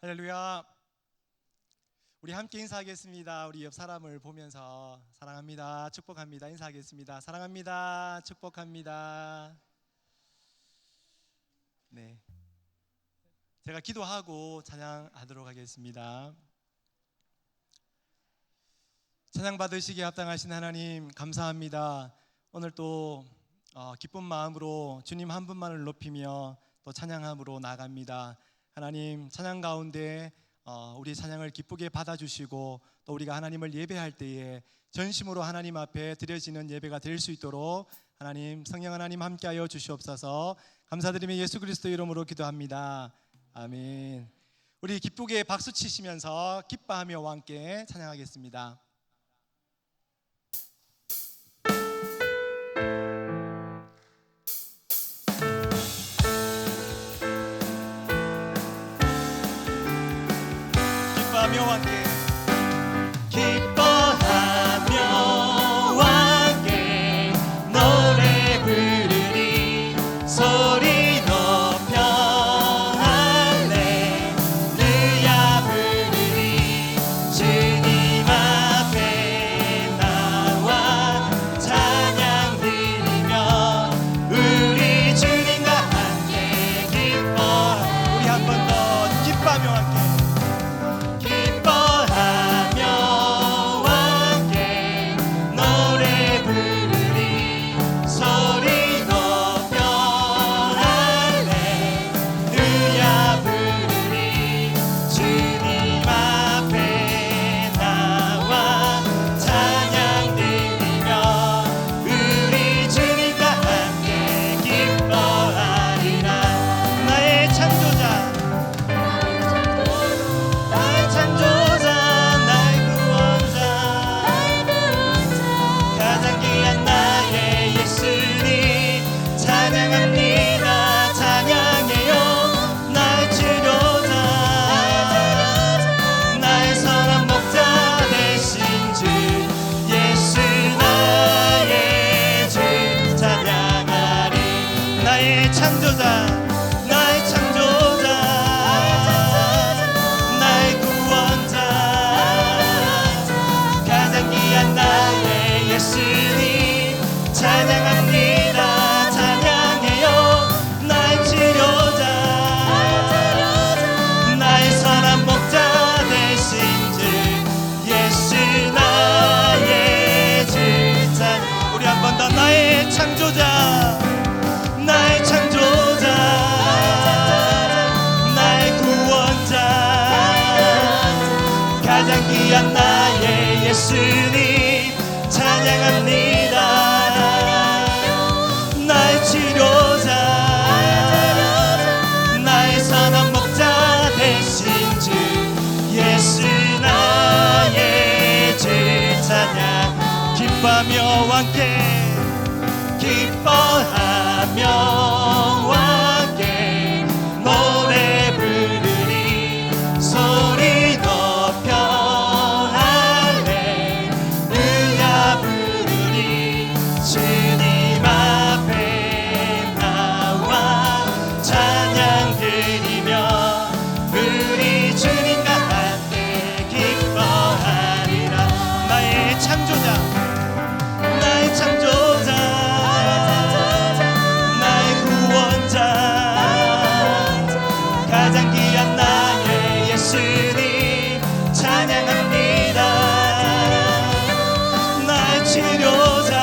할렐루야. 우리 함께 인사하겠습니다. 우리 옆 사람을 보면서 사랑합니다, 축복합니다 인사하겠습니다. 사랑합니다, 축복합니다. 네, 제가 기도하고 찬양하도록 하겠습니다. 찬양 받으시기에 합당하신 하나님 감사합니다. 오늘 또 기쁜 마음으로 주님 한 분만을 높이며 또 찬양함으로 나아갑니다. 하나님, 찬양 가운데 우리 찬양을 기쁘게 받아주시고 또 우리가 하나님을 예배할 때에 전심으로 하나님 앞에 드려지는 예배가 될 수 있도록 하나님, 성령 하나님 함께하여 주시옵소서. 감사드리며 예수 그리스도 이름으로 기도합니다. 아멘. 우리 기쁘게 박수 치시면서 기뻐하며 함께 찬양하겠습니다. 기뻐하며 함께 노래 부르리 소리 높여 할렐루야 부르리 주님 앞에 나와 찬양 드리며 우리 주님과 함께 기뻐. 우리 한 번 더 기뻐하며 함께 나의 예수님 찬양합니다. 나의 치료자 나의 선한 목자 되신 주 예수 나의 주 찬양. 기뻐하며 함께 기뻐하며 함께 노래 부르리 소리 높여 주님 앞에 나와 찬양 드리며 우리 주님과 함께 기뻐하리라. 나의 창조자 나의 창조자 나의 구원자 가장 귀한 나의 예수님 찬양합니다. 나의 치료자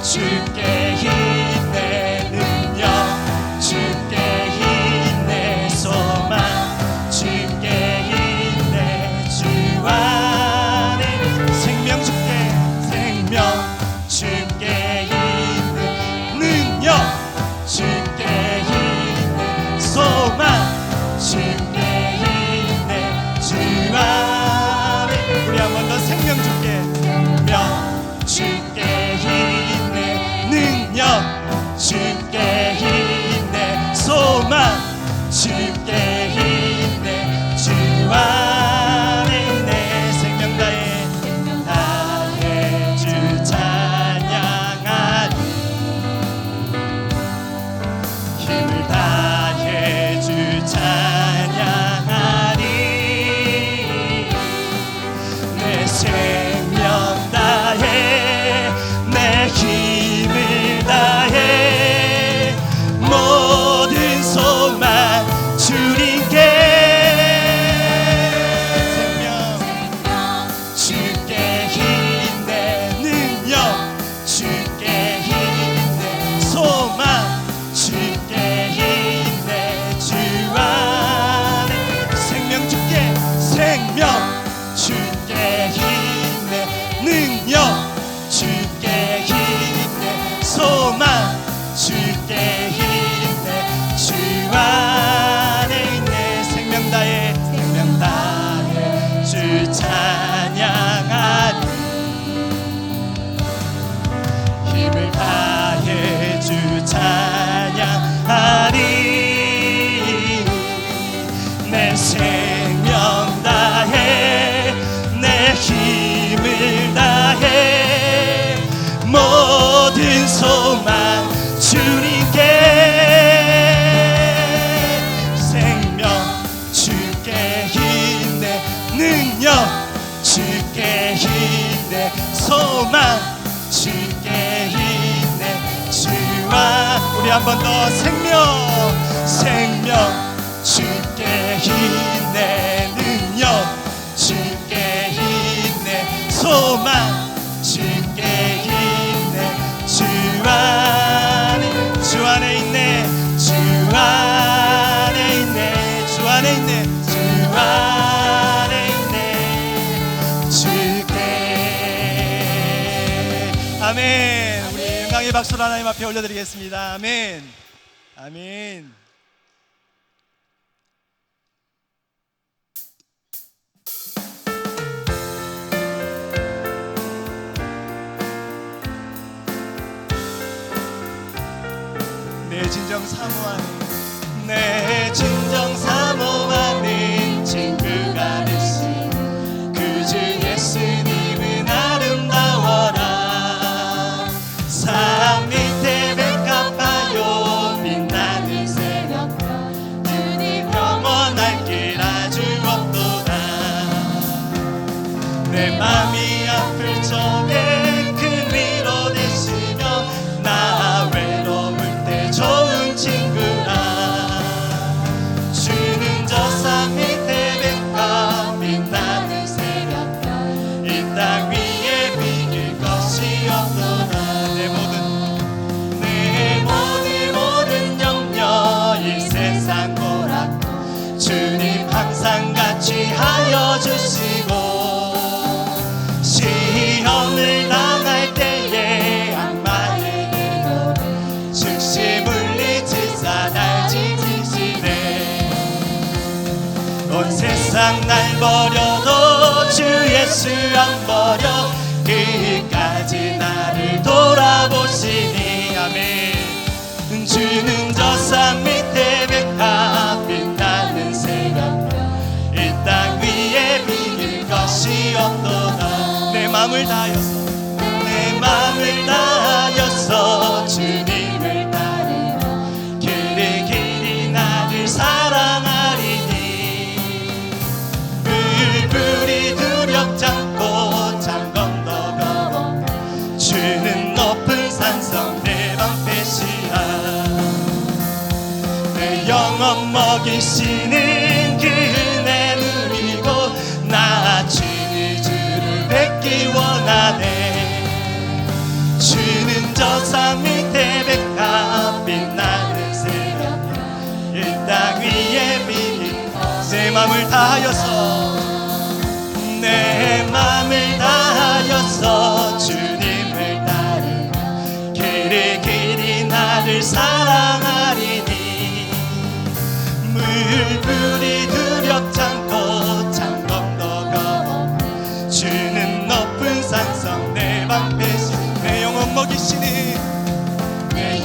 주께 힘내 능력 주께 힘내 소망 주께 힘내 주 안에 생명 주께 힘내 능력 주께 힘내 소망 주께 힘내 주 안에. 우리 한 번 더 생명 주께 능력 주께 힘내 소망 주께 힘내 주 안에. 한 번 더 생명 주께 힘내 능력 주께 힘내 소망 주께 힘내 주 안에 있네 주 안에 있네 주 안에 있네 주 안에 있네 주께 아멘. 우리 영광의 박수를 하나님 앞에 올려드리겠습니다. 아멘 아멘. 내 진정 사모하는 친구가 되신 그 주 예수님은 아름다워라. 산 밑에 백합화요 빛나는 새벽별 주님 영원할 길 아주 없도다. 내 맘이 아플 적에 큰 위로 되시며 나 외로울 때 좋은 친구라. 주는 저 산 밑에 백합 빛나는 새벽별 이 땅 위에 비길 것이 없도다. 내 모든 염려 이 세상 고락도 주님 항상 같이 하여 주시고 시험을 당할 때에 악마의 노래 즉시 물리치사 날 지키시네. 온 세상 날 버려도 주 예수 안 버려 끝까지 나를 돌아보시니 아멘. 주는 저 산 밑에 백합 빛나는 새벽별 이 땅 위에 비길 것이 없도다. 내 맘을 다하여서 주님을 따르며 길이 나를 사랑하리니 불이 두렵지 않고 장검도 겁없고 주는 높은 산성 내 방패시라. 내 영혼 먹이시는 그 은혜 누리고 나 주의 주를 뵙기 원하네. 주는 저 산 밑에 백합 빛나는 새벽별 이 땅 위에 비길 내 맘을 다하여서 주님을 따르며 길이 나를 사랑하리니 물불이 두렵지 않고 장검도 겁없고 주는 높은 산성 내 방패시 내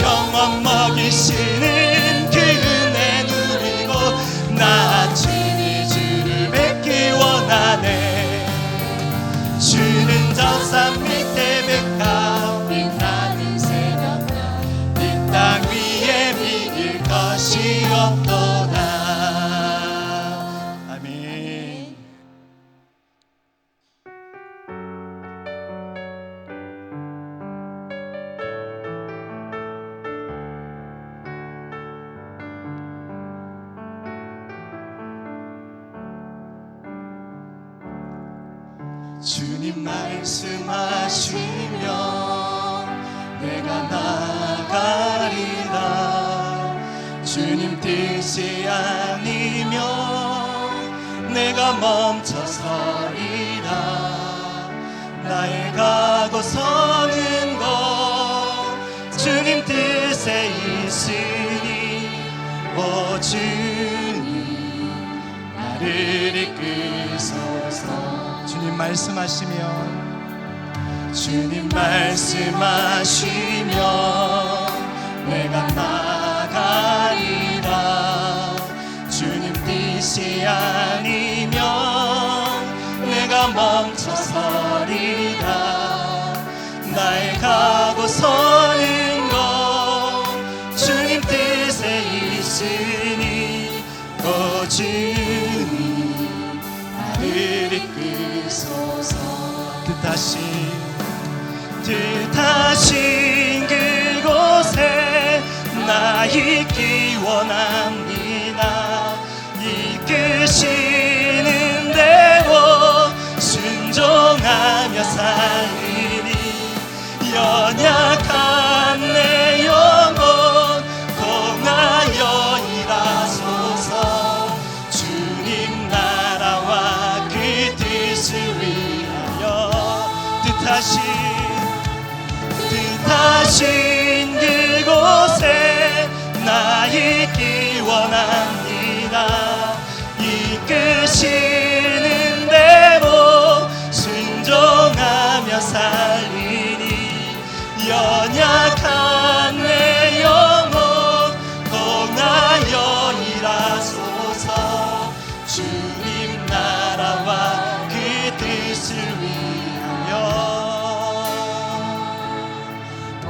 영혼 먹이시는 그 은혜 누리고 나 주의 주를 뵙기 원하네. 주는 저 산 밑에 백합 빛나는 새벽별 이 땅 위에 비길 것이 없도다. 아멘. 주님 말씀하시면 내가 나가리라. 주님 뜻이 아니면 내가 멈춰서리라. 나의 가고 서는 것 주님 뜻에 있으니 오 주님 나를 이끄소서. 주님 말씀하시면 내가 나가리라. 주님 뜻이 아니면 내가 멈춰서리라. 나의 가고 서는 것 주님 뜻에 있으니 오 주님 나를 이끄소서. 뜻하신 그곳에 나 있기 원합니다. 이끄시는 대로 순종하며 살리니 연약한 내 영혼 공하여 일하소서. 주님 나라와 그 뜻을 위하여 뜻하신 그곳에 나 있기 원합니다. 이끄시는 대로 순종하며 살리니 연약한 내 영혼 공하여 일하소서. 주님 나라와 그 뜻을 위하여.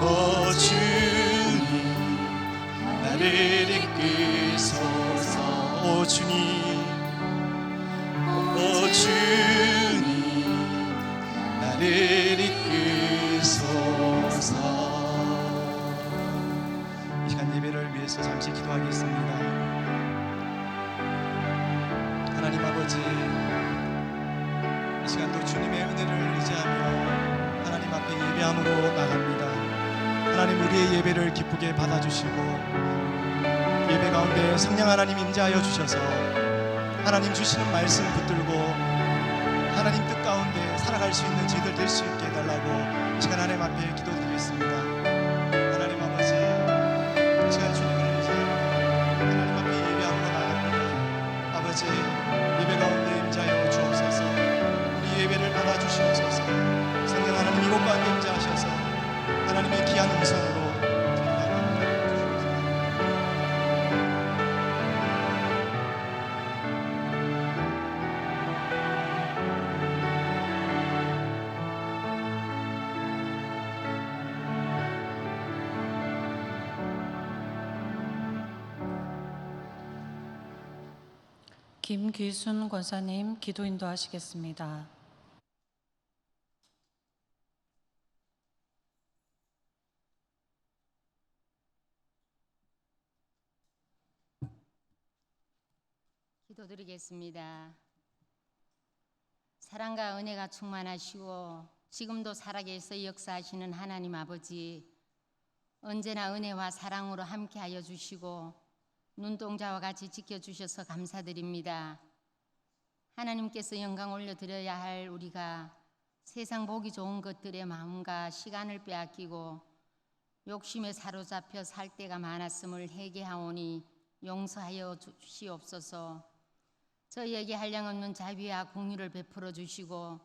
오 주님 나를 이끄소서. 오 주님, 오 주님 나를 이끄소서. 이 시간 예배를 위해서 잠시 기도하겠습니다. 하나님 아버지, 이 시간도 주님의 은혜를 의지하며 하나님 앞에 예배함으로 나갑니다. 하나님 우리의 예배를 기쁘게 받아주시고 예배 가운데 성령 하나님 임재하여 주셔서 하나님 주시는 말씀 붙들고 하나님 뜻 가운데 살아갈 수 있는 저희들 될 수 있게 해달라고 이 시간 하나님 앞에 기도드리겠습니다. 하나님 아버지, 이 시간 주님을 의지하며 하나님 앞에 예배함으로 나갑니다. 아버지, 예배 가운데 임재하여 주옵소서. 우리 예배를 받아주시옵소서. 성령 하나님 이곳 가운데 임재하셔서 하나님의 귀한 음성으로 김귀순 권사님 기도 인도하시겠습니다. 기도드리겠습니다. 사랑과 은혜가 충만하시고 지금도 살아계셔 역사하시는 하나님 아버지, 언제나 은혜와 사랑으로 함께하여 주시고 눈동자와 같이 지켜주셔서 감사드립니다. 하나님께서 영광 올려드려야 할 우리가 세상 보기 좋은 것들의 마음과 시간을 빼앗기고 욕심에 사로잡혀 살 때가 많았음을 회개하오니 용서하여 주시옵소서. 저희에게 한량없는 자비와 공유를 베풀어 주시고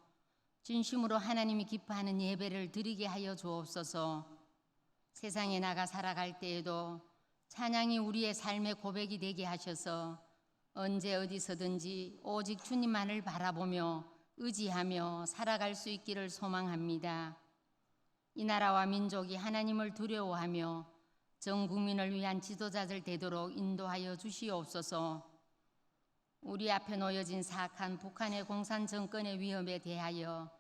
진심으로 하나님이 기뻐하는 예배를 드리게 하여 주옵소서. 세상에 나가 살아갈 때에도 찬양이 우리의 삶의 고백이 되게 하셔서 언제 어디서든지 오직 주님만을 바라보며 의지하며 살아갈 수 있기를 소망합니다. 이 나라와 민족이 하나님을 두려워하며 전 국민을 위한 지도자들 되도록 인도하여 주시옵소서. 우리 앞에 놓여진 사악한 북한의 공산 정권의 위험에 대하여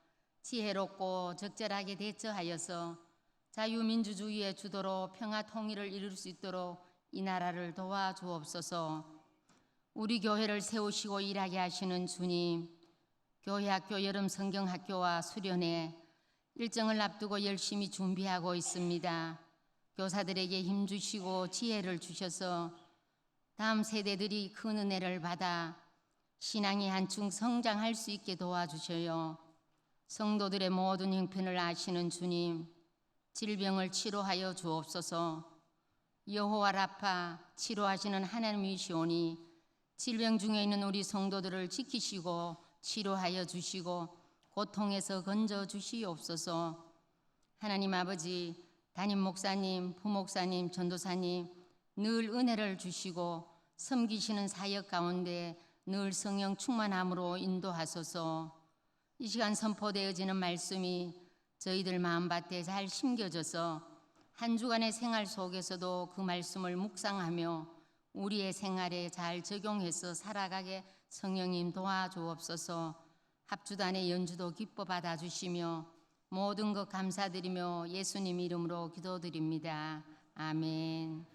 지혜롭고 적절하게 대처하여서 자유민주주의의 주도로 평화 통일을 이룰 수 있도록 이 나라를 도와주옵소서. 우리 교회를 세우시고 일하게 하시는 주님, 교회학교 여름 성경학교와 수련회 일정을 앞두고 열심히 준비하고 있습니다. 교사들에게 힘주시고 지혜를 주셔서 다음 세대들이 큰 은혜를 받아 신앙이 한층 성장할 수 있게 도와주셔요. 성도들의 모든 형편을 아시는 주님, 질병을 치료하여 주옵소서. 여호와 라파 치료하시는 하나님이시오니 질병 중에 있는 우리 성도들을 지키시고 치료하여 주시고 고통에서 건져 주시옵소서. 하나님 아버지, 담임 목사님, 부목사님, 전도사님 늘 은혜를 주시고 섬기시는 사역 가운데 늘 성령 충만함으로 인도하소서. 이 시간 선포되어지는 말씀이 저희들 마음밭에 잘 심겨져서 한 주간의 생활 속에서도 그 말씀을 묵상하며 우리의 생활에 잘 적용해서 살아가게 성령님 도와주옵소서. 합주단의 연주도 기뻐 받아주시며 모든 것 감사드리며 예수님 이름으로 기도드립니다. 아멘.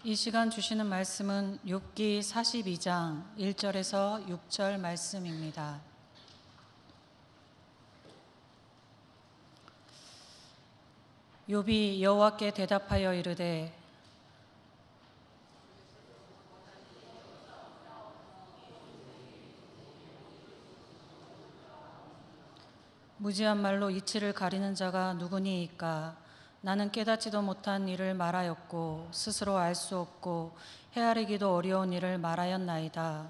이 시간 주시는 말씀은 욥기 42장 1절에서 6절 말씀입니다. 욥이 여호와께 대답하여 이르되 무지한 말로 이치를 가리는 자가 누구니이까? 나는 깨닫지도 못한 일을 말하였고 스스로 알 수 없고 헤아리기도 어려운 일을 말하였나이다.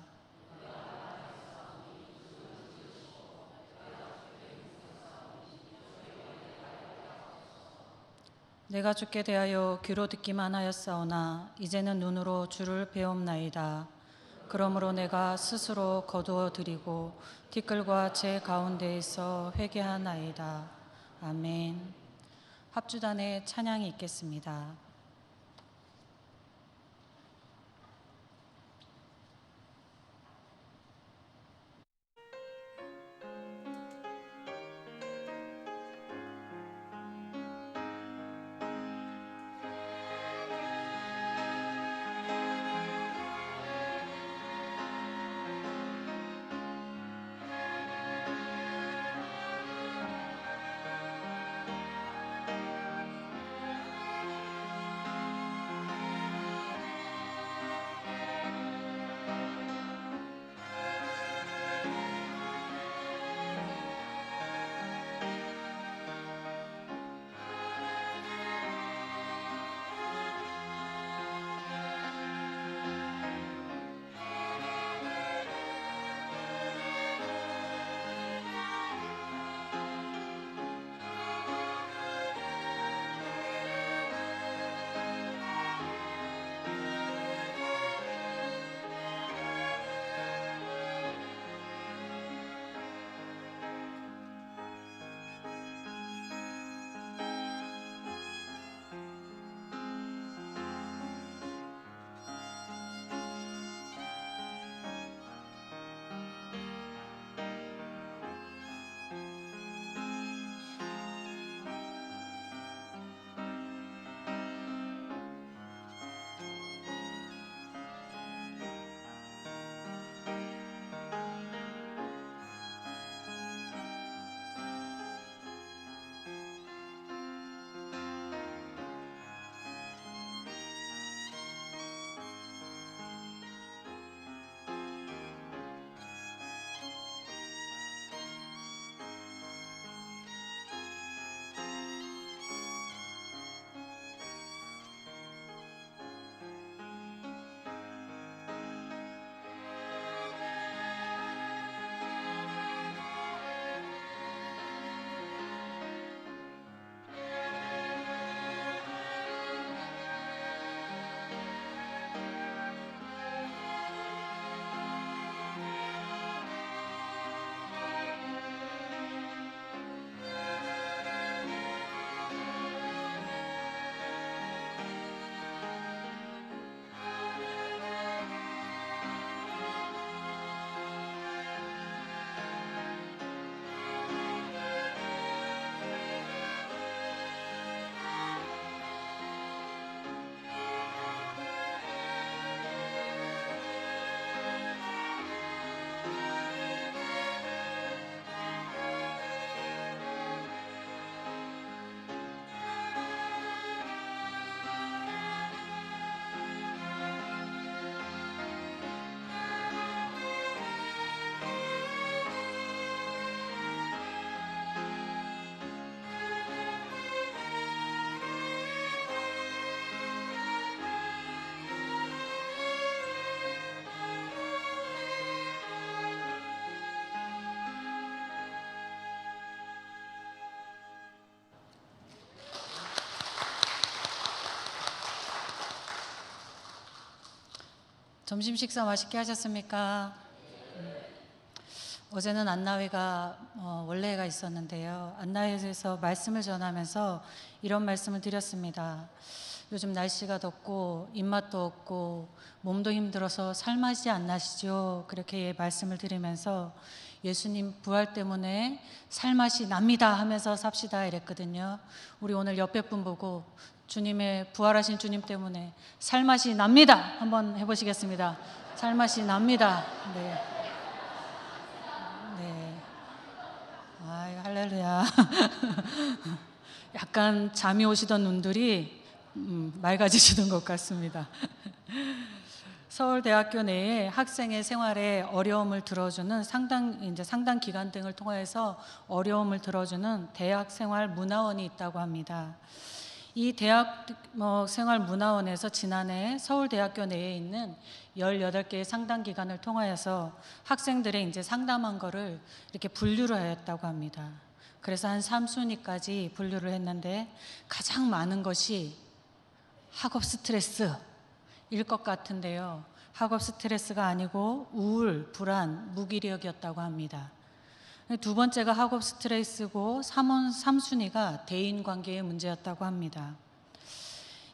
내가 주께 대하여 귀로 듣기만 하였사오나 이제는 눈으로 주를 배움나이다. 그러므로 내가 스스로 거두어 드리고 티끌과 제 가운데에서 회개하나이다. 아멘. 합주단의 찬양이 있겠습니다. 점심 식사 맛있게 하셨습니까? 어제는 안나회가 원래가 있었는데요. 안나회에서 말씀을 전하면서 이런 말씀을 드렸습니다. 요즘 날씨가 덥고 입맛도 없고 몸도 힘들어서 살맛이 안 나시죠? 그렇게 말씀을 드리면서 예수님 부활 때문에 살맛이 납니다 하면서 삽시다 이랬거든요. 우리 오늘 옆에 분 보고 주님의 부활하신 주님 때문에 살맛이 납니다 한번 해보시겠습니다. 살맛이 납니다. 네. 네. 아이, 할렐루야. 약간 잠이 오시던 눈들이 맑아지시는 것 같습니다. 서울대학교 내에 학생의 생활에 어려움을 들어주는 상당 기간 등을 통해서 어려움을 들어주는 대학생활 문화원이 있다고 합니다. 이 대학생활 문화원에서 지난해 서울대학교 내에 있는 18개의 상담 기관을 통하여서 학생들의 이제 상담한 거를 이렇게 분류를 하였다고 합니다. 그래서 한 3순위까지 분류를 했는데 가장 많은 것이 학업 스트레스일 것 같은데요. 학업 스트레스가 아니고 우울, 불안, 무기력이었다고 합니다. 두 번째가 학업 스트레스고 3순위가 대인관계의 문제였다고 합니다.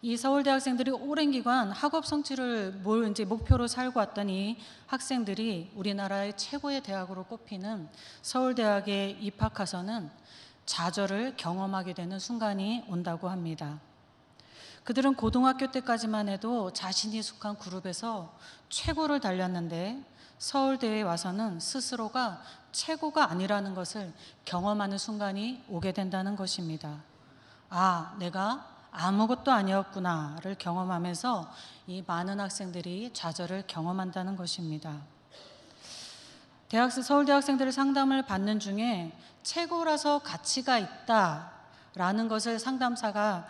이 서울대 학생들이 오랜 기간 학업 성취를 이제 목표로 살고 왔던 이 학생들이 우리나라의 최고의 대학으로 꼽히는 서울대학에 입학해서는 좌절을 경험하게 되는 순간이 온다고 합니다. 그들은 고등학교 때까지만 해도 자신이 속한 그룹에서 최고를 달렸는데 서울대에 와서는 스스로가 최고가 아니라는 것을 경험하는 순간이 오게 된다는 것입니다. 아, 내가 아무것도 아니었구나를 경험하면서 이 많은 학생들이 좌절을 경험한다는 것입니다. 서울대 학생들의 상담을 받는 중에 최고라서 가치가 있다라는 것을 상담사가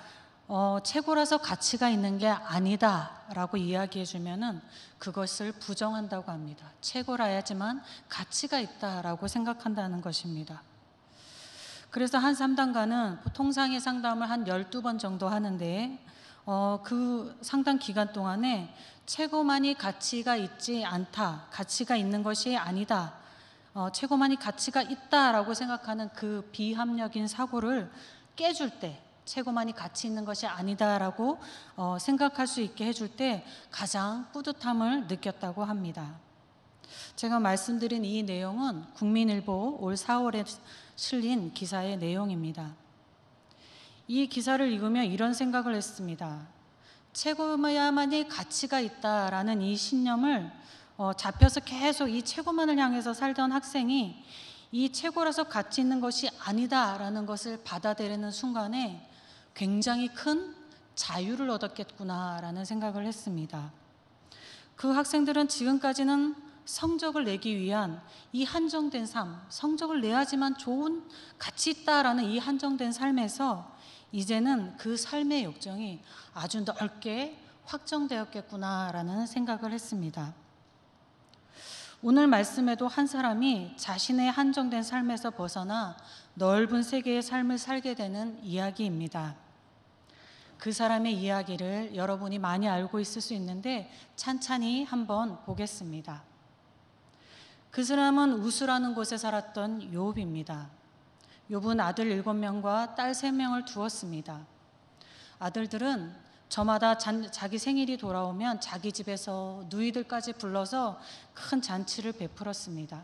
최고라서 가치가 있는 게 아니다라고 이야기해 주면은 그것을 부정한다고 합니다. 최고라야지만 가치가 있다라고 생각한다는 것입니다. 그래서 한 상담가는 통상의 상담을 한 12번 정도 하는데 그 상담 기간 동안에 최고만이 가치가 있지 않다, 가치가 있는 것이 아니다, 최고만이 가치가 있다라고 생각하는 그 비합리적인 사고를 깨줄 때, 최고만이 가치 있는 것이 아니다라고 생각할 수 있게 해줄 때 가장 뿌듯함을 느꼈다고 합니다. 제가 말씀드린 이 내용은 국민일보 올 4월에 실린 기사의 내용입니다. 이 기사를 읽으며 이런 생각을 했습니다. 최고야만이 가치가 있다라는 이 신념을 잡혀서 계속 이 최고만을 향해서 살던 학생이 이 최고라서 가치 있는 것이 아니다라는 것을 받아들이는 순간에 굉장히 큰 자유를 얻었겠구나라는 생각을 했습니다. 그 학생들은 지금까지는 성적을 내기 위한 이 한정된 삶, 성적을 내야지만 좋은 가치 있다라는 이 한정된 삶에서 이제는 그 삶의 욕정이 아주 넓게 확정되었겠구나라는 생각을 했습니다. 오늘 말씀에도 한 사람이 자신의 한정된 삶에서 벗어나 넓은 세계의 삶을 살게 되는 이야기입니다. 그 사람의 이야기를 여러분이 많이 알고 있을 수 있는데 찬찬히 한번 보겠습니다. 그 사람은 우스라는 곳에 살았던 욥입니다. 욥은 아들 7명과 딸 3명을 두었습니다. 아들들은 저마다 자기 생일이 돌아오면 자기 집에서 누이들까지 불러서 큰 잔치를 베풀었습니다.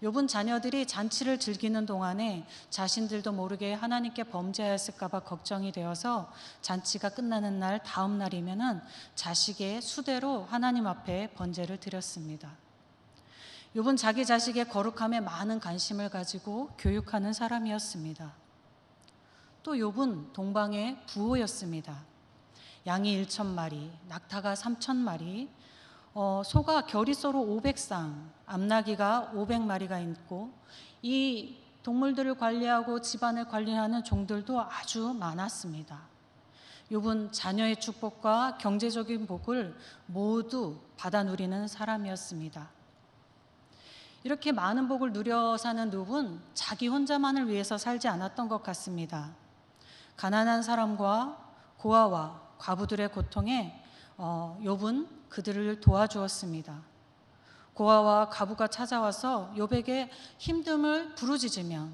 욥은 자녀들이 잔치를 즐기는 동안에 자신들도 모르게 하나님께 범죄하였을까 봐 걱정이 되어서 잔치가 끝나는 날 다음 날이면은 자식의 수대로 하나님 앞에 번제를 드렸습니다. 욥은 자기 자식의 거룩함에 많은 관심을 가지고 교육하는 사람이었습니다. 또 욥은 동방의 부호였습니다. 양이 1,000마리, 낙타가 3,000마리, 소가 겨리소로 500쌍, 암나귀가 500마리가 있고 이 동물들을 관리하고 집안을 관리하는 종들도 아주 많았습니다. 욥은 자녀의 축복과 경제적인 복을 모두 받아 누리는 사람이었습니다. 이렇게 많은 복을 누려 사는 욥은 자기 혼자만을 위해서 살지 않았던 것 같습니다. 가난한 사람과 고아와 과부들의 고통에 욥은 그들을 도와주었습니다. 고아와 과부가 찾아와서 욥에게 힘듦을 부르짖으면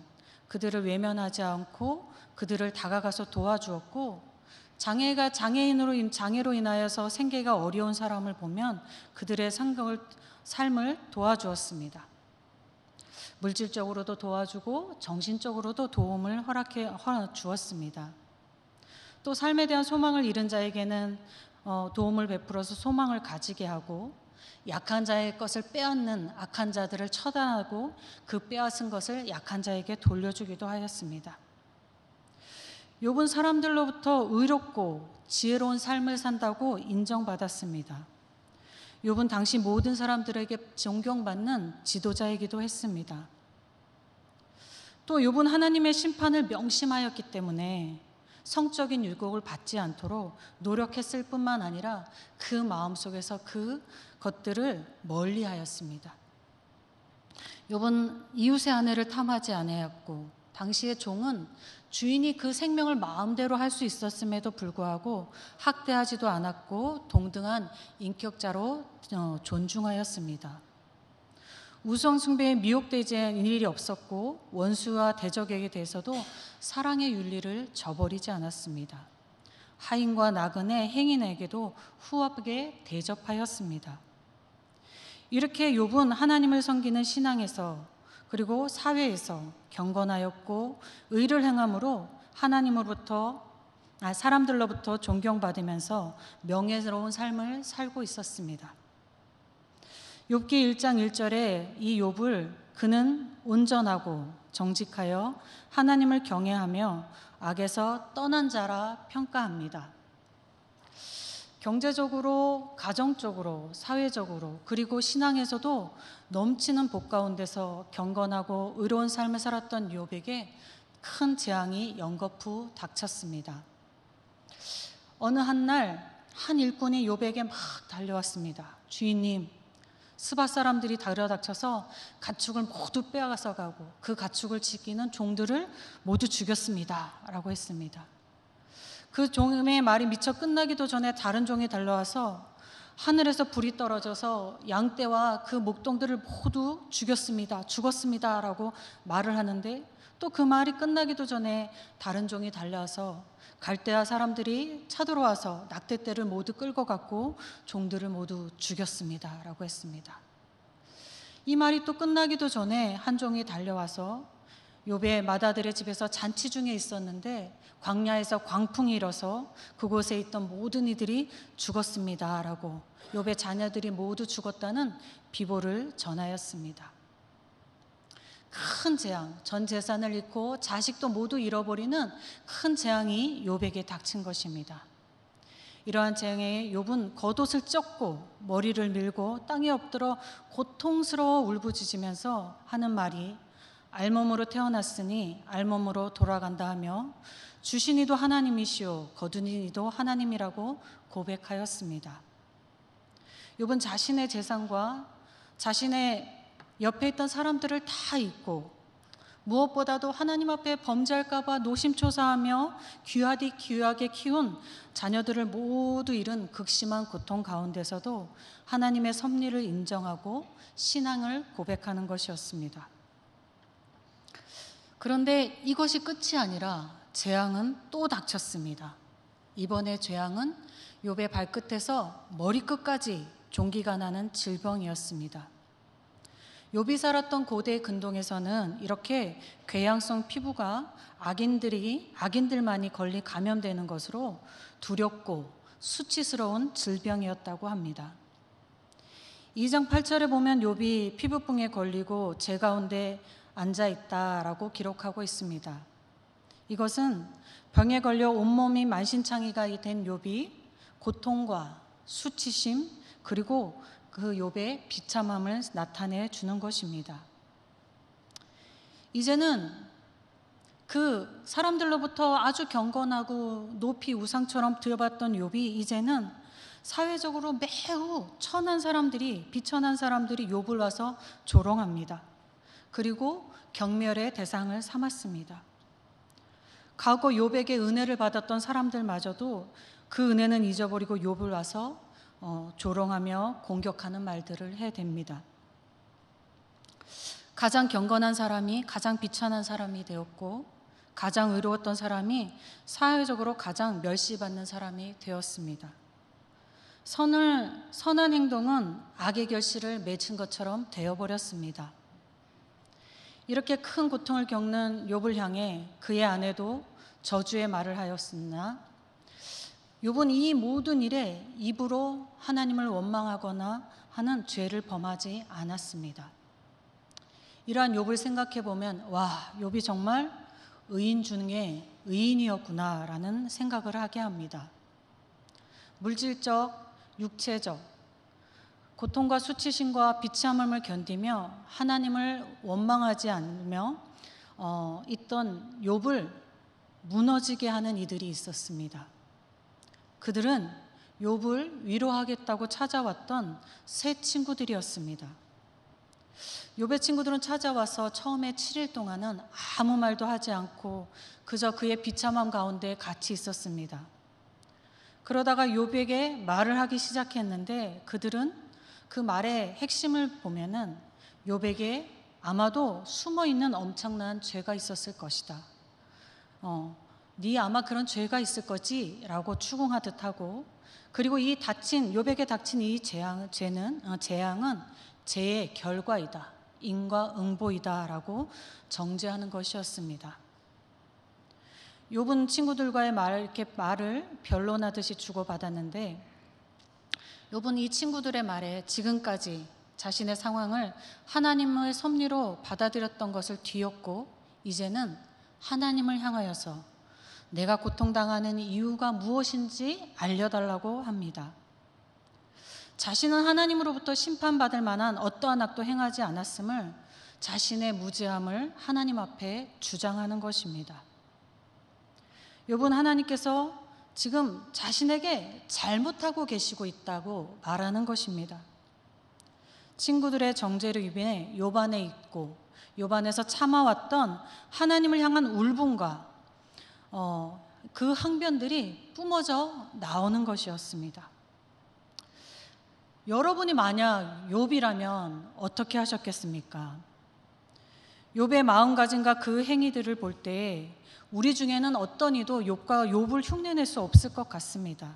그들을 외면하지 않고 그들을 다가가서 도와주었고, 장애로 인하여서 생계가 어려운 사람을 보면 그들의 삶을 도와주었습니다. 물질적으로도 도와주고 정신적으로도 도움을 허락해 주었습니다. 또 삶에 대한 소망을 잃은 자에게는 도움을 베풀어서 소망을 가지게 하고, 약한 자의 것을 빼앗는 악한 자들을 처단하고 그 빼앗은 것을 약한 자에게 돌려주기도 하였습니다. 욥은 사람들로부터 의롭고 지혜로운 삶을 산다고 인정받았습니다. 욥은 당시 모든 사람들에게 존경받는 지도자이기도 했습니다. 또 욥은 하나님의 심판을 명심하였기 때문에 성적인 유혹을 받지 않도록 노력했을 뿐만 아니라 그 마음속에서 그 것들을 멀리하였습니다. 욥은 이웃의 아내를 탐하지 아니하였고, 당시의 종은 주인이 그 생명을 마음대로 할 수 있었음에도 불구하고 학대하지도 않았고 동등한 인격자로 존중하였습니다. 우상숭배에 미혹되지 않은 일이 없었고, 원수와 대적에게 대해서도 사랑의 윤리를 저버리지 않았습니다. 하인과 나그네 행인에게도 후하게 대접하였습니다. 이렇게 욥은 하나님을 섬기는 신앙에서 그리고 사회에서 경건하였고 의를 행함으로 사람들로부터 존경받으면서 명예스러운 삶을 살고 있었습니다. 욥기 1장 1절에 이 욥을 그는 온전하고 정직하여 하나님을 경외하며 악에서 떠난 자라 평가합니다. 경제적으로, 가정적으로, 사회적으로, 그리고 신앙에서도 넘치는 복 가운데서 경건하고 의로운 삶을 살았던 욥에게 큰 재앙이 연거푸 닥쳤습니다. 어느 한날 한 일꾼이 욥에게 막 달려왔습니다. 주인님, 스바 사람들이 달려닥쳐서 가축을 모두 빼앗아 가고 그 가축을 지키는 종들을 모두 죽였습니다 라고 했습니다. 그 종의 말이 미처 끝나기도 전에 다른 종이 달려와서 하늘에서 불이 떨어져서 양떼와 그 목동들을 모두 죽었습니다 라고 말을 하는데, 또 그 말이 끝나기도 전에 다른 종이 달려와서 갈대아 사람들이 차들어와서 낙태떼를 모두 끌고 갔고 종들을 모두 죽였습니다 라고 했습니다. 이 말이 또 끝나기도 전에 한 종이 달려와서 욥의 맏아들의 집에서 잔치 중에 있었는데 광야에서 광풍이 일어서 그곳에 있던 모든 이들이 죽었습니다 라고, 욥의 자녀들이 모두 죽었다는 비보를 전하였습니다. 큰 재앙, 전 재산을 잃고 자식도 모두 잃어버리는 큰 재앙이 욥에게 닥친 것입니다. 이러한 재앙에 욥은 겉옷을 찢고 머리를 밀고 땅에 엎드려 고통스러워 울부짖으면서 하는 말이, 알몸으로 태어났으니 알몸으로 돌아간다 하며 주신 이도 하나님이시오 거둔 이도 하나님이라고 고백하였습니다. 욥은 자신의 재산과 자신의 옆에 있던 사람들을 다 잊고, 무엇보다도 하나님 앞에 범죄할까 봐 노심초사하며 귀하게 키운 자녀들을 모두 잃은 극심한 고통 가운데서도 하나님의 섭리를 인정하고 신앙을 고백하는 것이었습니다. 그런데 이것이 끝이 아니라 재앙은 또 닥쳤습니다. 이번에 재앙은 욥의 발끝에서 머리끝까지 종기가 나는 질병이었습니다. 욥이 살았던 고대 근동에서는 이렇게 궤양성 피부가 악인들만이 감염되는 것으로 두렵고 수치스러운 질병이었다고 합니다. 2장 8절에 보면 욥이 피부병에 걸리고 제 가운데 앉아있다라고 기록하고 있습니다. 이것은 병에 걸려 온몸이 만신창이가 된 욥이 고통과 수치심 그리고 그 욥의 비참함을 나타내 주는 것입니다. 이제는 그 사람들로부터 아주 경건하고 높이 우상처럼 들어봤던 욥이 이제는 사회적으로 매우 비천한 사람들이 욥을 와서 조롱합니다. 그리고 경멸의 대상을 삼았습니다. 과거 욥에게 은혜를 받았던 사람들마저도 그 은혜는 잊어버리고 욥을 와서 조롱하며 공격하는 말들을 해댑니다. 가장 경건한 사람이 가장 비천한 사람이 되었고, 가장 의로웠던 사람이 사회적으로 가장 멸시받는 사람이 되었습니다. 선한 행동은 악의 결실을 맺은 것처럼 되어버렸습니다. 이렇게 큰 고통을 겪는 욥을 향해 그의 아내도 저주의 말을 하였으나 욥은 이 모든 일에 입으로 하나님을 원망하거나 하는 죄를 범하지 않았습니다. 이러한 욥을 생각해 보면 와, 욥이 정말 의인 중에 의인이었구나라는 생각을 하게 합니다. 물질적, 육체적, 고통과 수치심과 비참함을 견디며 하나님을 원망하지 않으며 있던 욥을 무너지게 하는 이들이 있었습니다. 그들은 욥을 위로하겠다고 찾아왔던 세 친구들이었습니다. 욥의 친구들은 찾아와서 처음에 7일 동안은 아무 말도 하지 않고 그저 그의 비참함 가운데 같이 있었습니다. 그러다가 욥에게 말을 하기 시작했는데 그들은 그 말의 핵심을 보면은 욥에게 아마도 숨어있는 엄청난 죄가 있었을 것이다. 네 아마 그런 죄가 있을 거지 라고 추궁하듯 하고, 그리고 이 욥에게 닥친 이 재앙은 죄의 결과이다, 인과응보이다 라고 정죄하는 것이었습니다. 욥은 친구들과의 이렇게 말을 변론하듯이 주고받았는데 욥은 이 친구들의 말에 지금까지 자신의 상황을 하나님의 섭리로 받아들였던 것을 뒤엎고 이제는 하나님을 향하여서 내가 고통당하는 이유가 무엇인지 알려달라고 합니다. 자신은 하나님으로부터 심판받을 만한 어떠한 악도 행하지 않았음을 자신의 무죄함을 하나님 앞에 주장하는 것입니다. 욥은 하나님께서 지금 자신에게 잘못하고 계시고 있다고 말하는 것입니다. 친구들의 정죄로 인해 욥 안에 있고 욥 안에서 참아왔던 하나님을 향한 울분과 그 항변들이 뿜어져 나오는 것이었습니다. 여러분이 만약 욥이라면 어떻게 하셨겠습니까? 욥의 마음가짐과 그 행위들을 볼 때 우리 중에는 어떤 이도 욥을 흉내낼 수 없을 것 같습니다.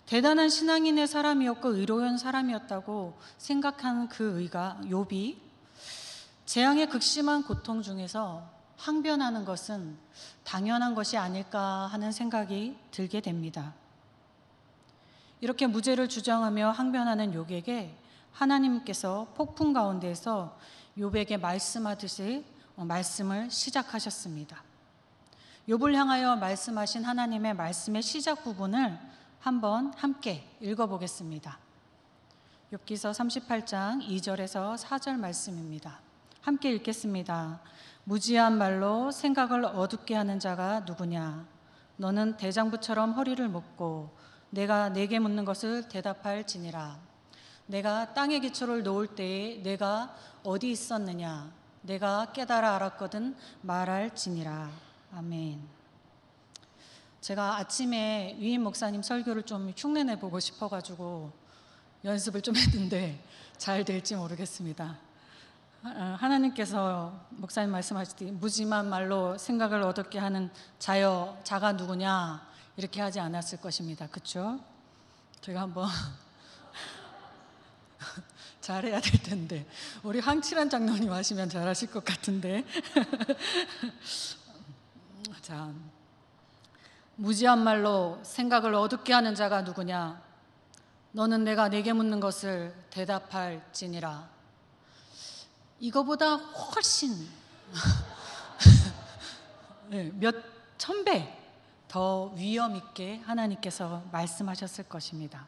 대단한 신앙인의 사람이었고 의로운 사람이었다고 생각하는 그 욥이 재앙의 극심한 고통 중에서 항변하는 것은 당연한 것이 아닐까 하는 생각이 들게 됩니다. 이렇게 무죄를 주장하며 항변하는 욥에게 하나님께서 폭풍 가운데서 욥에게 말씀하듯이 말씀을 시작하셨습니다. 욥을 향하여 말씀하신 하나님의 말씀의 시작 부분을 한번 함께 읽어보겠습니다. 욥기서 38장 2절에서 4절 말씀입니다. 함께 읽겠습니다. 무지한 말로 생각을 어둡게 하는 자가 누구냐? 너는 대장부처럼 허리를 묶고 내가 내게 묻는 것을 대답할지니라. 내가 땅의 기초를 놓을 때에 내가 어디 있었느냐? 내가 깨달아 알았거든 말할지니라. 아멘. 제가 아침에 위임 목사님 설교를 좀 흉내내 보고 싶어가지고 연습을 좀 했는데 잘 될지 모르겠습니다. 하나님께서 목사님 말씀하시듯이 무지한 말로 생각을 어둡게 하는 자가 누구냐 이렇게 하지 않았을 것입니다. 그렇죠? 제가 한번 잘해야 될 텐데 우리 황칠한 장로님 하시면 잘하실 것 같은데 자, 무지한 말로 생각을 어둡게 하는 자가 누구냐? 너는 내가 내게 묻는 것을 대답할지니라. 이거보다 훨씬 몇 천 배 더 위험 있게 하나님께서 말씀하셨을 것입니다.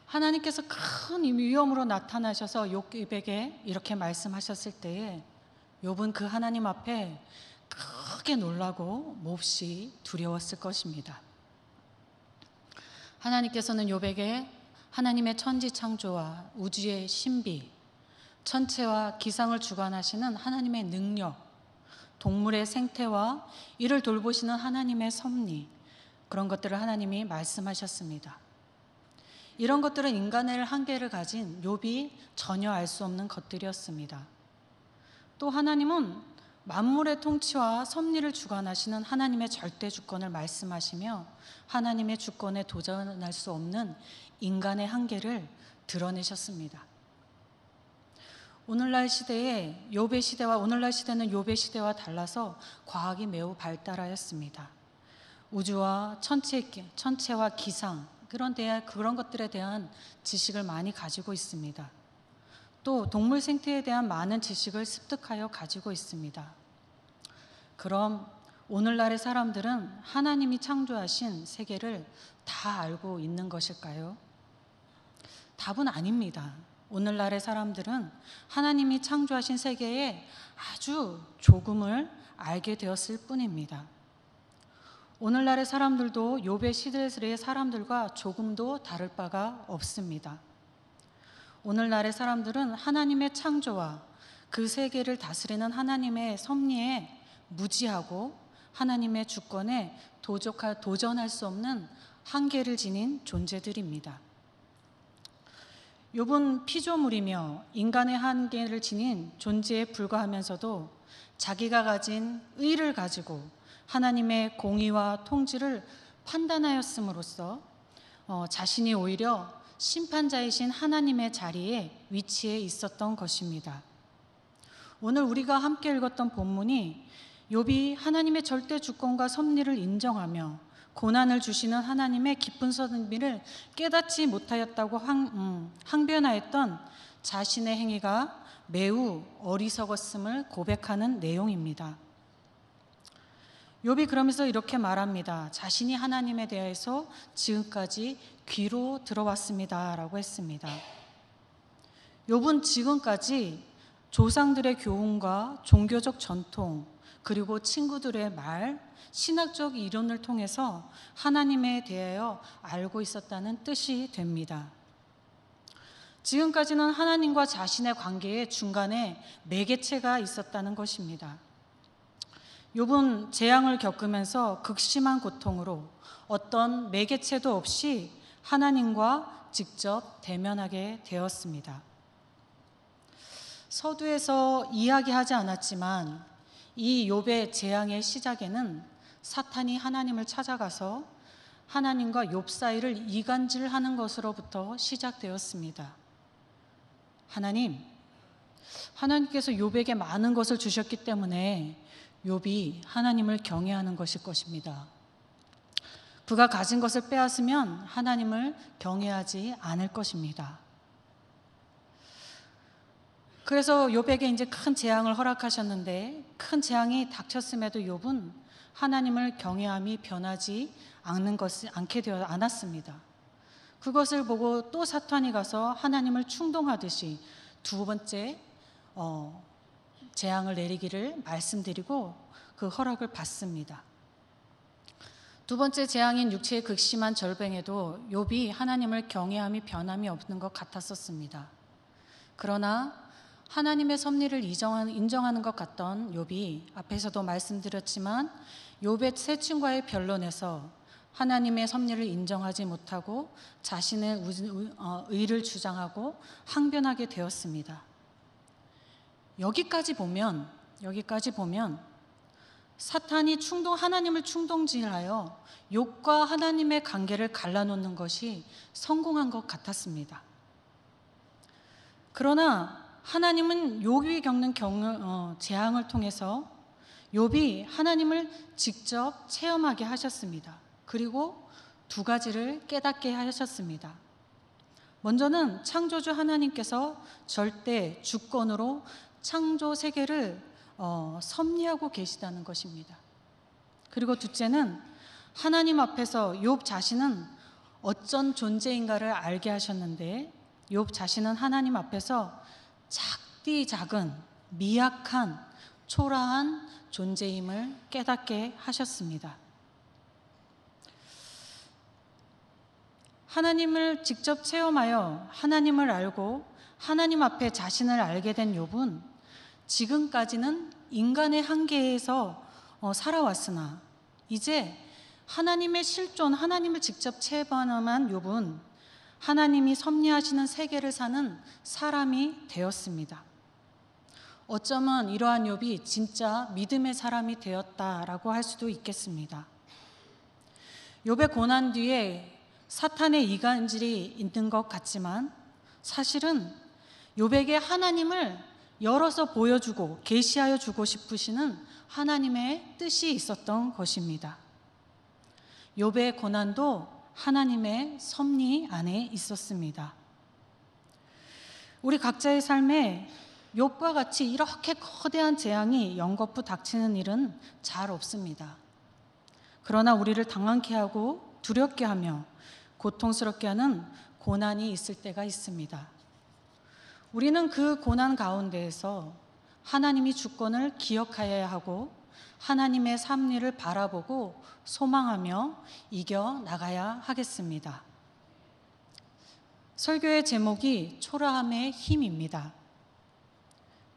하나님께서 큰 위험으로 나타나셔서 욥에게 이렇게 말씀하셨을 때에 욥은 그 하나님 앞에 크게 놀라고 몹시 두려웠을 것입니다. 하나님께서는 욥에게 하나님의 천지 창조와 우주의 신비, 천체와 기상을 주관하시는 하나님의 능력, 동물의 생태와 이를 돌보시는 하나님의 섭리, 그런 것들을 하나님이 말씀하셨습니다. 이런 것들은 인간의 한계를 가진 욥이 전혀 알 수 없는 것들이었습니다. 또 하나님은 만물의 통치와 섭리를 주관하시는 하나님의 절대 주권을 말씀하시며 하나님의 주권에 도전할 수 없는 인간의 한계를 드러내셨습니다. 오늘날 시대에 욥의 시대와 오늘날 시대는 욥의 시대와 달라서 과학이 매우 발달하였습니다. 우주와 천체와 기상 그런 것들에 대한 지식을 많이 가지고 있습니다. 또 동물 생태에 대한 많은 지식을 습득하여 가지고 있습니다. 그럼 오늘날의 사람들은 하나님이 창조하신 세계를 다 알고 있는 것일까요? 답은 아닙니다. 오늘날의 사람들은 하나님이 창조하신 세계에 아주 조금을 알게 되었을 뿐입니다. 오늘날의 사람들도 욥의 시대의 사람들과 조금도 다를 바가 없습니다. 오늘날의 사람들은 하나님의 창조와 그 세계를 다스리는 하나님의 섭리에 무지하고 하나님의 주권에 도전할 수 없는 한계를 지닌 존재들입니다. 욥은 피조물이며 인간의 한계를 지닌 존재에 불과하면서도 자기가 가진 의를 가지고 하나님의 공의와 통치를 판단하였음으로써 자신이 오히려 심판자이신 하나님의 자리에 위치해 있었던 것입니다. 오늘 우리가 함께 읽었던 본문이 욥이 하나님의 절대 주권과 섭리를 인정하며 고난을 주시는 하나님의 깊은 섭리를 깨닫지 못하였다고 항변하였던 자신의 행위가 매우 어리석었음을 고백하는 내용입니다. 욥이 그러면서 이렇게 말합니다. 자신이 하나님에 대해서 지금까지 귀로 들어왔습니다 라고 했습니다. 욥은 지금까지 조상들의 교훈과 종교적 전통 그리고 친구들의 말, 신학적 이론을 통해서 하나님에 대하여 알고 있었다는 뜻이 됩니다. 지금까지는 하나님과 자신의 관계의 중간에 매개체가 있었다는 것입니다. 욥은 재앙을 겪으면서 극심한 고통으로 어떤 매개체도 없이 하나님과 직접 대면하게 되었습니다. 서두에서 이야기하지 않았지만 이 욥의 재앙의 시작에는 사탄이 하나님을 찾아가서 하나님과 욥 사이를 이간질하는 것으로부터 시작되었습니다. 하나님께서 욥에게 많은 것을 주셨기 때문에 욥이 하나님을 경외하는 것일 것입니다. 그가 가진 것을 빼앗으면 하나님을 경외하지 않을 것입니다. 그래서 욥에게 이제 큰 재앙을 허락하셨는데 큰 재앙이 닥쳤음에도 욥은 하나님을 경외함이 변하지 않았습니다. 그것을 보고 또 사탄이 가서 하나님을 충동하듯이 두 번째 재앙을 내리기를 말씀드리고 그 허락을 받습니다. 두 번째 재앙인 육체의 극심한 절병에도 욥이 하나님을 경외함이 변함이 없는 것 같았었습니다. 그러나 하나님의 섭리를 인정하는 것 같던 욥이 앞에서도 말씀드렸지만 욥의 세 친구와의 변론에서 하나님의 섭리를 인정하지 못하고 자신의 의를 주장하고 항변하게 되었습니다. 여기까지 보면 사탄이 하나님을 충동질하여 욥과 하나님의 관계를 갈라놓는 것이 성공한 것 같았습니다. 그러나 하나님은 욥이 겪는 재앙을 통해서 욥이 하나님을 직접 체험하게 하셨습니다. 그리고 두 가지를 깨닫게 하셨습니다. 먼저는 창조주 하나님께서 절대 주권으로 창조 세계를 섭리하고 계시다는 것입니다. 그리고 둘째는 하나님 앞에서 욥 자신은 어떤 존재인가를 알게 하셨는데 욥 자신은 하나님 앞에서 작은 미약한 초라한 존재임을 깨닫게 하셨습니다. 하나님을 직접 체험하여 하나님을 알고 하나님 앞에 자신을 알게 된 욥은 지금까지는 인간의 한계에서 살아왔으나 이제 하나님의 실존, 하나님을 직접 체험한 욥은 하나님이 섭리하시는 세계를 사는 사람이 되었습니다. 어쩌면 이러한 욥이 진짜 믿음의 사람이 되었다라고 할 수도 있겠습니다. 욥의 고난 뒤에 사탄의 이간질이 있는 것 같지만 사실은 욥에게 하나님을 열어서 보여주고 계시하여 주고 싶으시는 하나님의 뜻이 있었던 것입니다. 욥의 고난도 하나님의 섭리 안에 있었습니다. 우리 각자의 삶에 욥과 같이 이렇게 거대한 재앙이 연거푸 닥치는 일은 잘 없습니다. 그러나 우리를 당황케 하고 두렵게 하며 고통스럽게 하는 고난이 있을 때가 있습니다. 우리는 그 고난 가운데에서 하나님이 주권을 기억하여야 하고 하나님의 섭리를 바라보고 소망하며 이겨나가야 하겠습니다. 설교의 제목이 초라함의 힘입니다.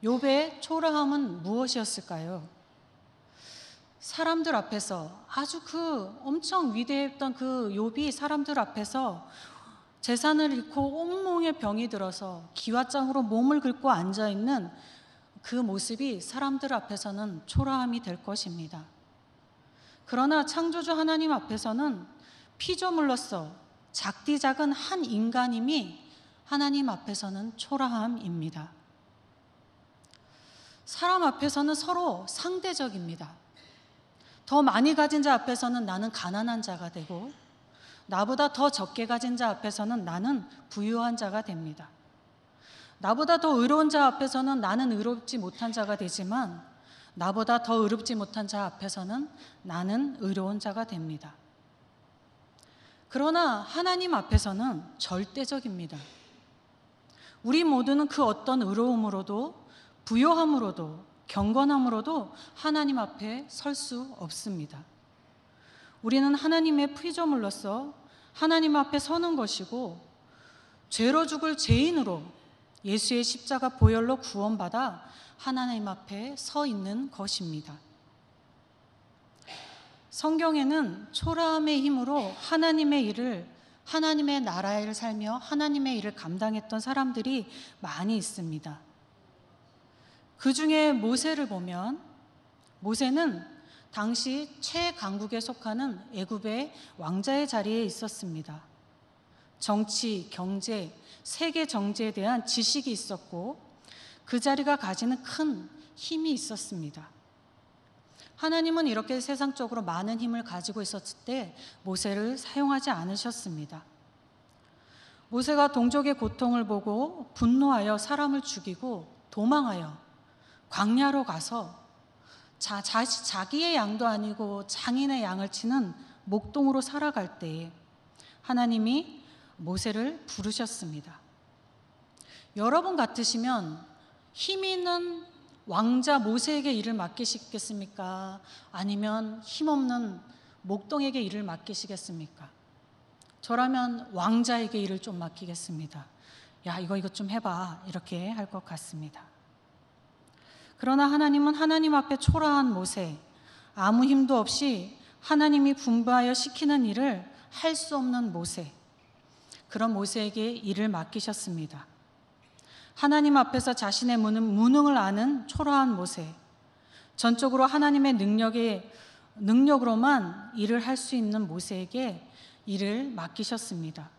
욥의 초라함은 무엇이었을까요? 사람들 앞에서 아주 엄청 위대했던 욥이 사람들 앞에서 재산을 잃고 온몸에 병이 들어서 기와장으로 몸을 긁고 앉아있는 그 모습이 사람들 앞에서는 초라함이 될 것입니다. 그러나 창조주 하나님 앞에서는 피조물로서 작디 작은 한 인간임이 하나님 앞에서는 초라함입니다. 사람 앞에서는 서로 상대적입니다. 더 많이 가진 자 앞에서는 나는 가난한 자가 되고 나보다 더 적게 가진 자 앞에서는 나는 부유한 자가 됩니다. 나보다 더 의로운 자 앞에서는 나는 의롭지 못한 자가 되지만 나보다 더 의롭지 못한 자 앞에서는 나는 의로운 자가 됩니다. 그러나 하나님 앞에서는 절대적입니다. 우리 모두는 그 어떤 의로움으로도 부요함으로도 경건함으로도 하나님 앞에 설 수 없습니다. 우리는 하나님의 피조물로서 하나님 앞에 서는 것이고 죄로 죽을 죄인으로 예수의 십자가 보혈로 구원받아 하나님 앞에 서 있는 것입니다. 성경에는 초라함의 힘으로 하나님의 나라의 일을 살며 하나님의 일을 감당했던 사람들이 많이 있습니다. 그 중에 모세를 보면 모세는 당시 최강국에 속하는 애굽의 왕자의 자리에 있었습니다. 정치, 경제, 세계 정치에 대한 지식이 있었고 그 자리가 가지는 큰 힘이 있었습니다. 하나님은 이렇게 세상적으로 많은 힘을 가지고 있었을 때 모세를 사용하지 않으셨습니다. 모세가 동족의 고통을 보고 분노하여 사람을 죽이고 도망하여 광야로 가서 자기의 양도 아니고 장인의 양을 치는 목동으로 살아갈 때에 하나님이 모세를 부르셨습니다. 여러분 같으시면 힘 있는 왕자 모세에게 일을 맡기시겠습니까? 아니면 힘없는 목동에게 일을 맡기시겠습니까? 저라면 왕자에게 일을 좀 맡기겠습니다. 야, 이거 좀 해봐. 이렇게 할 것 같습니다. 그러나 하나님은 하나님 앞에 초라한 모세, 아무 힘도 없이 하나님이 분부하여 시키는 일을 할 수 없는 모세, 그런 모세에게 일을 맡기셨습니다. 하나님 앞에서 자신의 무능을 아는 초라한 모세, 전적으로 하나님의 능력으로만 일을 할 수 있는 모세에게 일을 맡기셨습니다.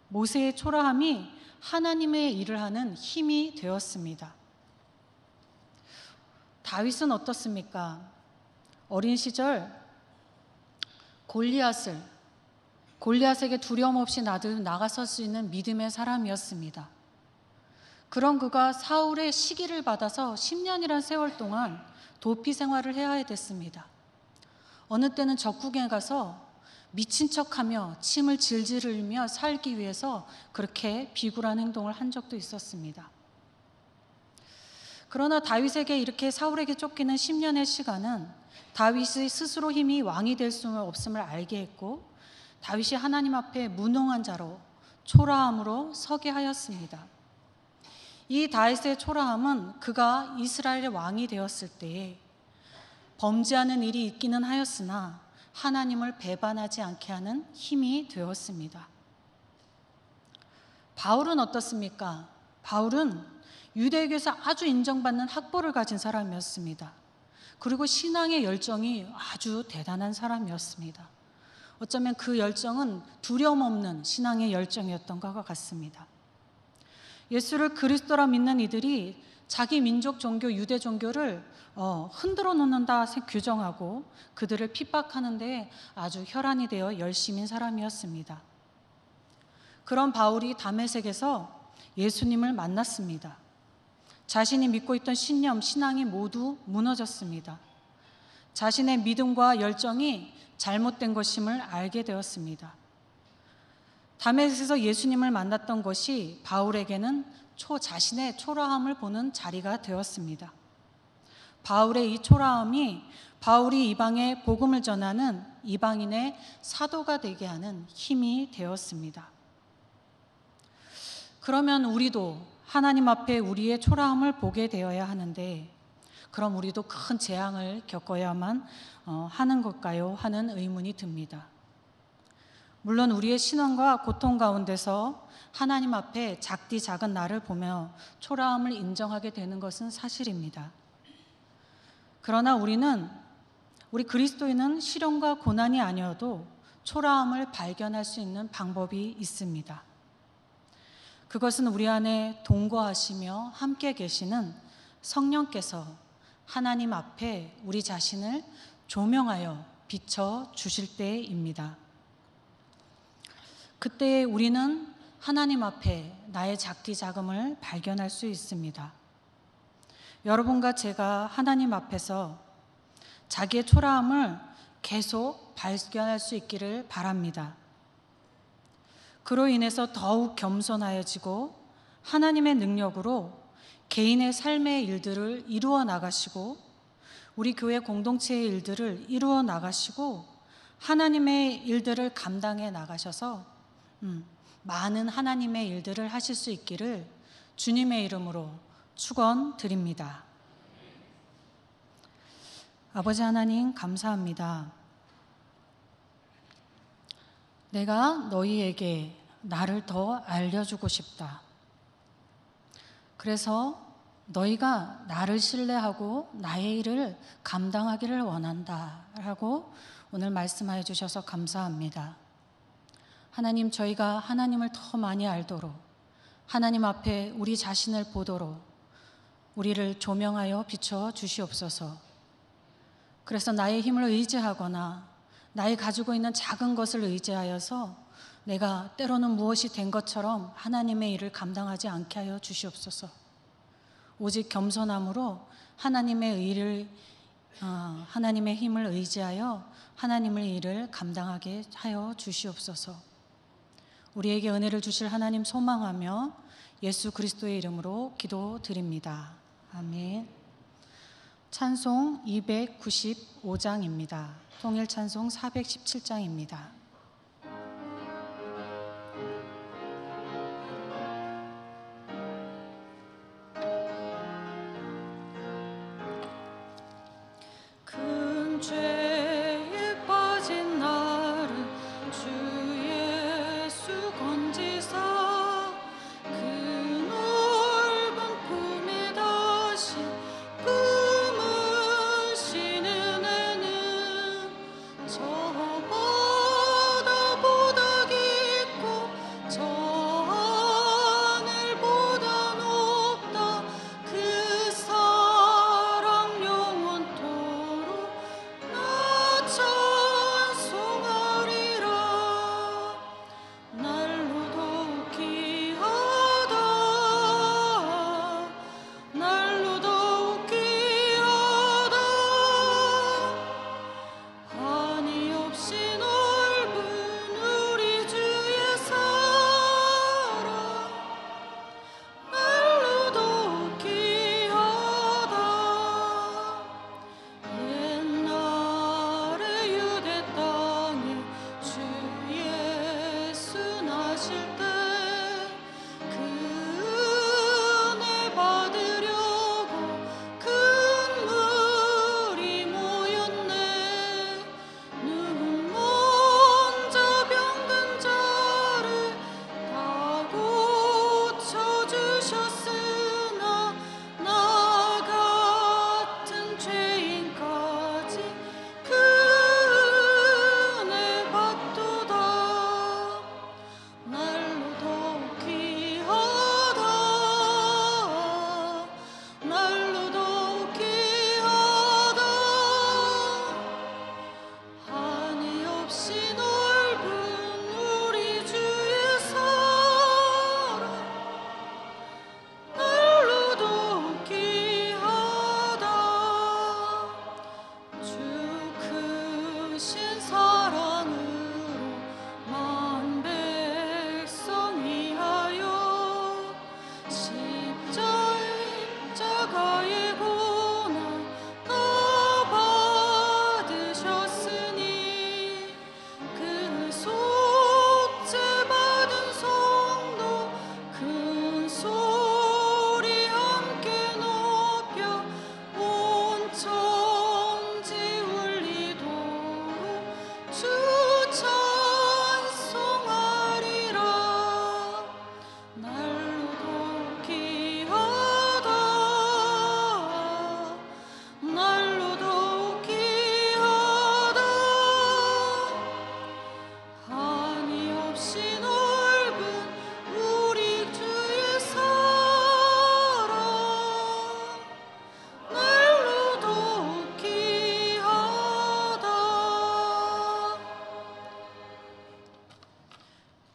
모세의 초라함이 하나님의 일을 하는 힘이 되었습니다. 다윗은 어떻습니까? 어린 시절 골리앗에게 두려움 없이 나가설 수 있는 믿음의 사람이었습니다. 그런 그가 사울의 시기를 받아서 10년이란 세월 동안 도피 생활을 해야 됐습니다. 어느 때는 적국에 가서 미친 척하며 침을 질질 흘리며 살기 위해서 그렇게 비굴한 행동을 한 적도 있었습니다. 그러나 다윗에게 이렇게 사울에게 쫓기는 10년의 시간은 다윗의 스스로 힘이 왕이 될 수 없음을 알게 했고 다윗이 하나님 앞에 무능한 자로 초라함으로 서게 하였습니다. 이 다윗의 초라함은 그가 이스라엘의 왕이 되었을 때에 범죄하는 일이 있기는 하였으나 하나님을 배반하지 않게 하는 힘이 되었습니다. 바울은 어떻습니까? 바울은 유대교에서 아주 인정받는 학벌을 가진 사람이었습니다. 그리고 신앙의 열정이 아주 대단한 사람이었습니다. 어쩌면 그 열정은 두려움 없는 신앙의 열정이었던 것과 같습니다. 예수를 그리스도라 믿는 이들이 자기 민족 종교 유대 종교를 흔들어 놓는다 규정하고 그들을 핍박하는 데 아주 혈안이 되어 열심인 사람이었습니다. 그런 바울이 다메섹에서 예수님을 만났습니다. 자신이 믿고 있던 신념, 신앙이 모두 무너졌습니다. 자신의 믿음과 열정이 잘못된 것임을 알게 되었습니다. 다메섹에서 예수님을 만났던 것이 바울에게는 자신의 초라함을 보는 자리가 되었습니다. 바울의 이 초라함이 바울이 이방에 복음을 전하는 이방인의 사도가 되게 하는 힘이 되었습니다. 그러면 우리도 하나님 앞에 우리의 초라함을 보게 되어야 하는데 그럼 우리도 큰 재앙을 겪어야만 하는 걸까요? 하는 의문이 듭니다. 물론 우리의 신앙과 고통 가운데서 하나님 앞에 작디 작은 나를 보며 초라함을 인정하게 되는 것은 사실입니다. 그러나 우리 그리스도인은 시련과 고난이 아니어도 초라함을 발견할 수 있는 방법이 있습니다. 그것은 우리 안에 동거하시며 함께 계시는 성령께서 하나님 앞에 우리 자신을 조명하여 비춰 주실 때입니다. 그때 우리는 하나님 앞에 나의 작디 작음을 발견할 수 있습니다. 여러분과 제가 하나님 앞에서 자기의 초라함을 계속 발견할 수 있기를 바랍니다. 그로 인해서 더욱 겸손하여지고 하나님의 능력으로 개인의 삶의 일들을 이루어 나가시고 우리 교회 공동체의 일들을 이루어 나가시고 하나님의 일들을 감당해 나가셔서 많은 하나님의 일들을 하실 수 있기를 주님의 이름으로 축원드립니다. 아버지 하나님 감사합니다. 내가 너희에게 나를 더 알려주고 싶다. 그래서 너희가 나를 신뢰하고 나의 일을 감당하기를 원한다 라고 오늘 말씀하여 주셔서 감사합니다. 하나님, 저희가 하나님을 더 많이 알도록 하나님 앞에 우리 자신을 보도록 우리를 조명하여 비춰 주시옵소서. 그래서 나의 힘을 의지하거나 나의 가지고 있는 작은 것을 의지하여서 내가 때로는 무엇이 된 것처럼 하나님의 일을 감당하지 않게 하여 주시옵소서. 오직 겸손함으로 하나님의 힘을 의지하여 하나님의 일을 감당하게 하여 주시옵소서. 우리에게 은혜를 주실 하나님 소망하며 예수 그리스도의 이름으로 기도드립니다. 아멘. 찬송 295장입니다. 통일 찬송 417장입니다. 큰 죄에 빠진 나를 주 예수 건지사 그 넓은 품에 다시 품으시는 애는 저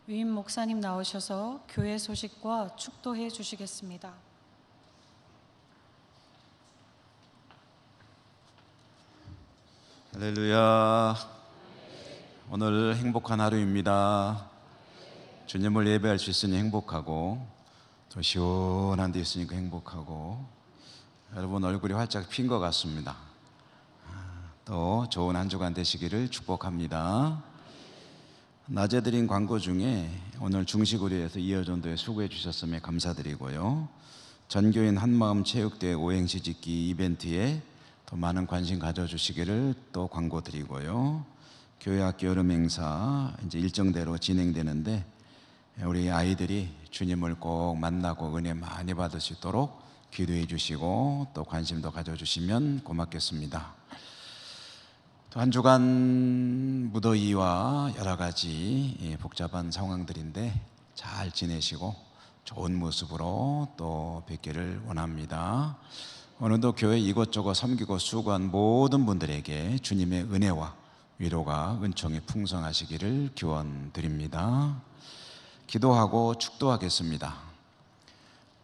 위임 목사님 나오셔서 교회 소식과 축도해 주시겠습니다. 할렐루야. 오늘 행복한 하루입니다. 주님을 예배할 수 있으니 행복하고 또 시원한 데 있으니까 행복하고 여러분 얼굴이 활짝 핀 것 같습니다. 또 좋은 한 주간 되시기를 축복합니다. 낮에 드린 광고 중에 오늘 중시구리에서 이어전도에 수고해 주셨음에 감사드리고요. 전교인 한마음 체육대회 오행시 짓기 이벤트에 더 많은 관심 가져주시기를 또 광고드리고요. 교회학교 여름 행사 이제 일정대로 진행되는데 우리 아이들이 주님을 꼭 만나고 은혜 많이 받을 수 있도록 기도해 주시고 또 관심도 가져주시면 고맙겠습니다. 또 한 주간 무더위와 여러 가지 복잡한 상황들인데 잘 지내시고 좋은 모습으로 또 뵙기를 원합니다. 오늘도 교회 이곳저곳 섬기고 수고한 모든 분들에게 주님의 은혜와 위로가 은총이 풍성하시기를 기원드립니다. 기도하고 축도하겠습니다.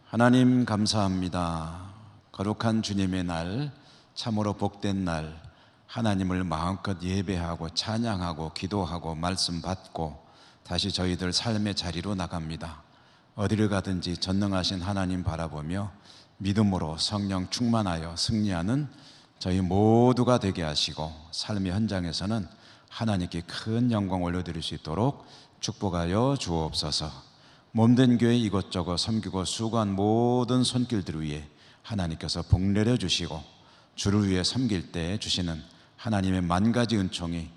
하나님 감사합니다. 거룩한 주님의 날, 참으로 복된 날, 하나님을 마음껏 예배하고 찬양하고 기도하고 말씀 받고 다시 저희들 삶의 자리로 나갑니다. 어디를 가든지 전능하신 하나님 바라보며 믿음으로 성령 충만하여 승리하는 저희 모두가 되게 하시고 삶의 현장에서는 하나님께 큰 영광 올려드릴 수 있도록 축복하여 주옵소서. 몸된 교회 이것저것 섬기고 수고한 모든 손길들 위에 하나님께서 복 내려주시고 주를 위해 섬길 때 주시는 하나님의 만가지 은총이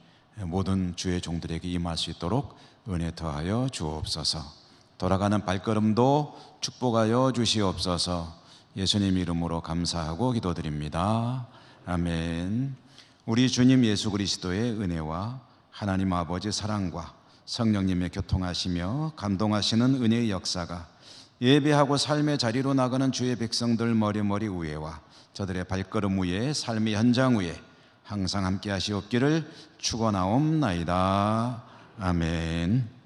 모든 주의 종들에게 임할 수 있도록 은혜 더하여 주옵소서. 돌아가는 발걸음도 축복하여 주시옵소서. 예수님 이름으로 감사하고 기도드립니다. 아멘. 우리 주님 예수 그리스도의 은혜와 하나님 아버지 사랑과 성령님의 교통하시며 감동하시는 은혜의 역사가 예배하고 삶의 자리로 나가는 주의 백성들 머리머리 위에와 저들의 발걸음 위에 삶의 현장 위에 항상 함께 하시옵기를 축원하옵나이다. 아멘.